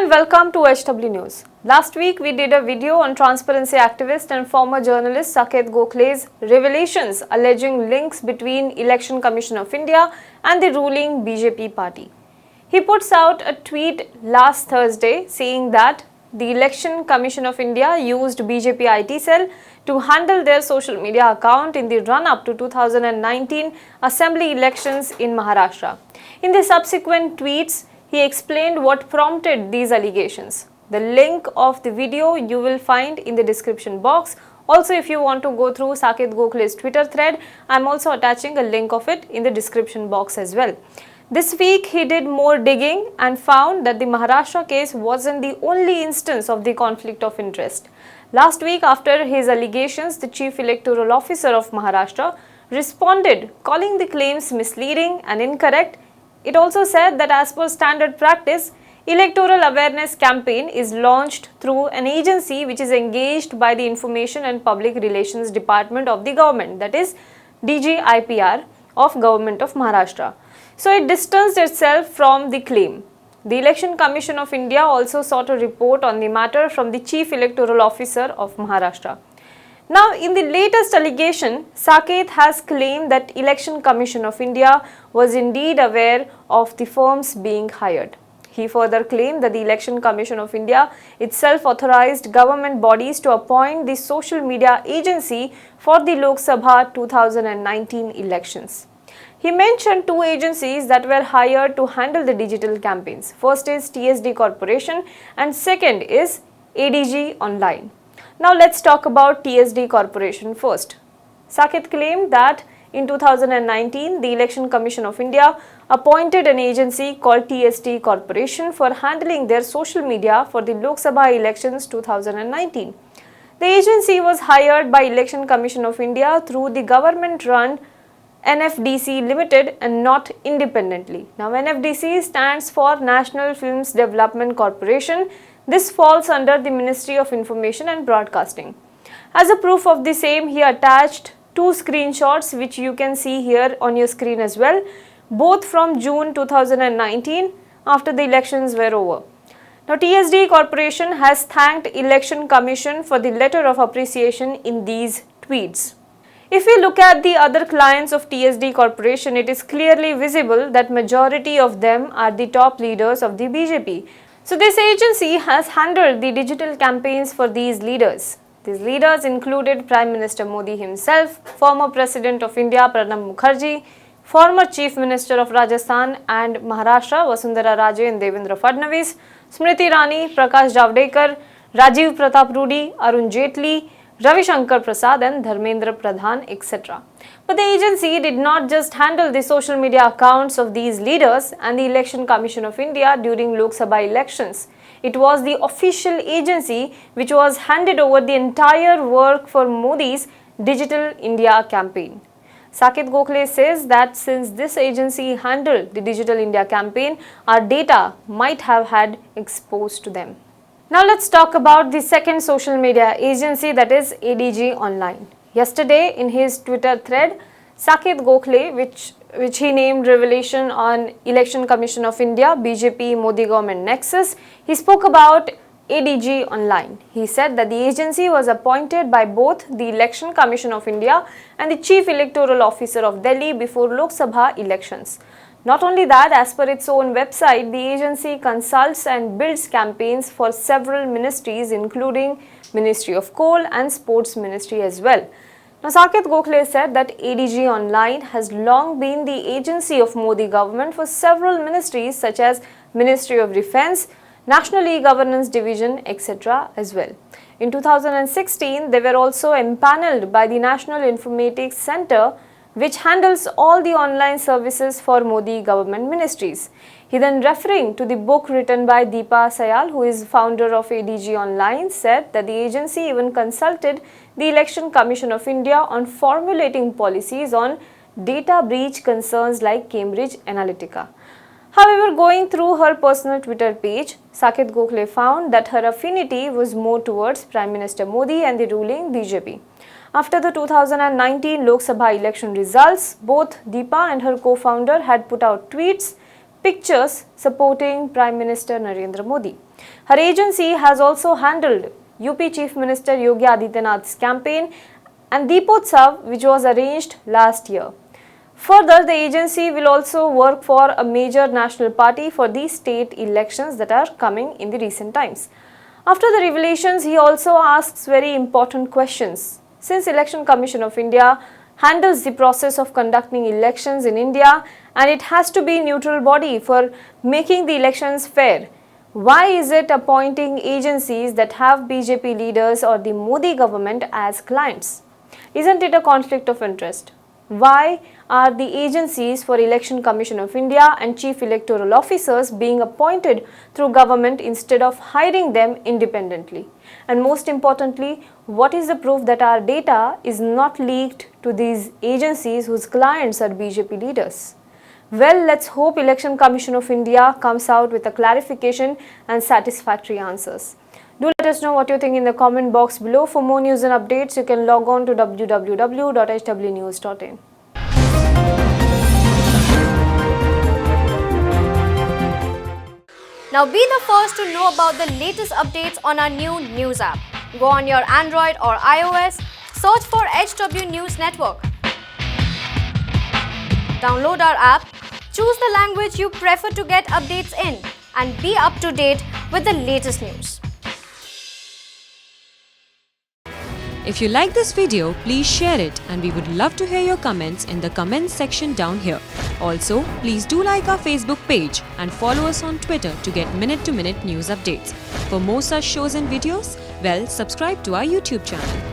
and welcome to HW News. Last week we did a video on transparency activist and former journalist Saket Gokhale's revelations alleging links between Election Commission of India and the ruling BJP party. He puts out a tweet last Thursday saying that the Election Commission of India used BJP IT cell to handle their social media account in the run-up to 2019 Assembly elections in Maharashtra. In the subsequent tweets, he explained what prompted these allegations. The link of the video you will find in the description box. Also, if you want to go through Saket Gokhale's Twitter thread, I am also attaching a link of it in the description box as well. This week, he did more digging and found that the Maharashtra case wasn't the only instance of the conflict of interest. Last week, after his allegations, the Chief Electoral Officer of Maharashtra responded, calling the claims misleading and incorrect. It also said that as per standard practice, electoral awareness campaign is launched through an agency which is engaged by the Information and Public Relations Department of the government, that is DGIPR of Government of Maharashtra. So it distanced itself from the claim. The Election Commission of India also sought a report on the matter from the Chief Electoral Officer of Maharashtra. Now, in the latest allegation, Saket has claimed that Election Commission of India was indeed aware of the firms being hired. He further claimed that the Election Commission of India itself authorized government bodies to appoint the social media agency for the Lok Sabha 2019 elections. He mentioned two agencies that were hired to handle the digital campaigns. First is TSD Corporation and second is ADG Online. Now let's talk about TSD Corporation first. Saket claimed that in 2019, the Election Commission of India appointed an agency called TSD Corporation for handling their social media for the Lok Sabha elections 2019. The agency was hired by Election Commission of India through the government-run NFDC Limited and not independently. Now NFDC stands for National Films Development Corporation. This falls under the Ministry of Information and Broadcasting. As a proof of the same, he attached two screenshots which you can see here on your screen as well, both from June 2019 after the elections were over. Now TSD Corporation has thanked Election Commission for the letter of appreciation in these tweets. If we look at the other clients of TSD Corporation, it is clearly visible that majority of them are the top leaders of the BJP. So this agency has handled the digital campaigns for these leaders. These leaders included Prime Minister Modi himself, former President of India Pranab Mukherjee, former Chief Minister of Rajasthan and Maharashtra Vasundhara Raje and Devendra Fadnavis, Smriti Irani, Prakash Javadekar, Rajiv Pratap Rudy, Arun Jaitley, Ravi Shankar Prasad and Dharmendra Pradhan, etc. But the agency did not just handle the social media accounts of these leaders and the Election Commission of India during Lok Sabha elections. It was the official agency which was handed over the entire work for Modi's Digital India campaign. Saket Gokhale says that since this agency handled the Digital India campaign, our data might have had exposed to them. Now let's talk about the second social media agency, that is ADG Online. Yesterday in his Twitter thread, Saket Gokhale, which he named Revelation on Election Commission of India, BJP Modi government nexus, he spoke about ADG Online. He said that the agency was appointed by both the Election Commission of India and the Chief Electoral Officer of Delhi before Lok Sabha elections. Not only that, as per its own website, the agency consults and builds campaigns for several ministries including Ministry of Coal and Sports Ministry as well. Now, Saket Gokhale said that ADG Online has long been the agency of Modi government for several ministries such as Ministry of Defence, National E-Governance Division, etc. as well. In 2016, they were also empaneled by the National Informatics Centre, which handles all the online services for Modi government ministries. He then, referring to the book written by Deepa Sayal, who is founder of ADG Online, said that the agency even consulted the Election Commission of India on formulating policies on data breach concerns like Cambridge Analytica. However, going through her personal Twitter page, Saket Gokhale found that her affinity was more towards Prime Minister Modi and the ruling BJP. After the 2019 Lok Sabha election results, both Deepa and her co-founder had put out tweets pictures supporting Prime Minister Narendra Modi. Her agency has also handled UP Chief Minister Yogi Adityanath's campaign and Deepotsav, which was arranged last year. Further, the agency will also work for a major national party for the state elections that are coming in the recent times. After the revelations, he also asks very important questions. Since Election Commission of India handles the process of conducting elections in India and it has to be a neutral body for making the elections fair, why is it appointing agencies that have BJP leaders or the Modi government as clients? Isn't it a conflict of interest? Why are the agencies for Election Commission of India and Chief Electoral Officers being appointed through government instead of hiring them independently? And most importantly, what is the proof that our data is not leaked to these agencies whose clients are BJP leaders? Well, let's hope Election Commission of India comes out with a clarification and satisfactory answers. Do let us know what you think in the comment box below. For more news and updates, you can log on to www.hwnews.in. Now be the first to know about the latest updates on our new news app. Go on your Android or iOS, search for HW News Network. Download our app, choose the language you prefer to get updates in, and be up to date with the latest news. If you like this video, please share it and we would love to hear your comments in the comments section down here. Also, please do like our Facebook page and follow us on Twitter to get minute-to-minute news updates. For more such shows and videos, well, subscribe to our YouTube channel.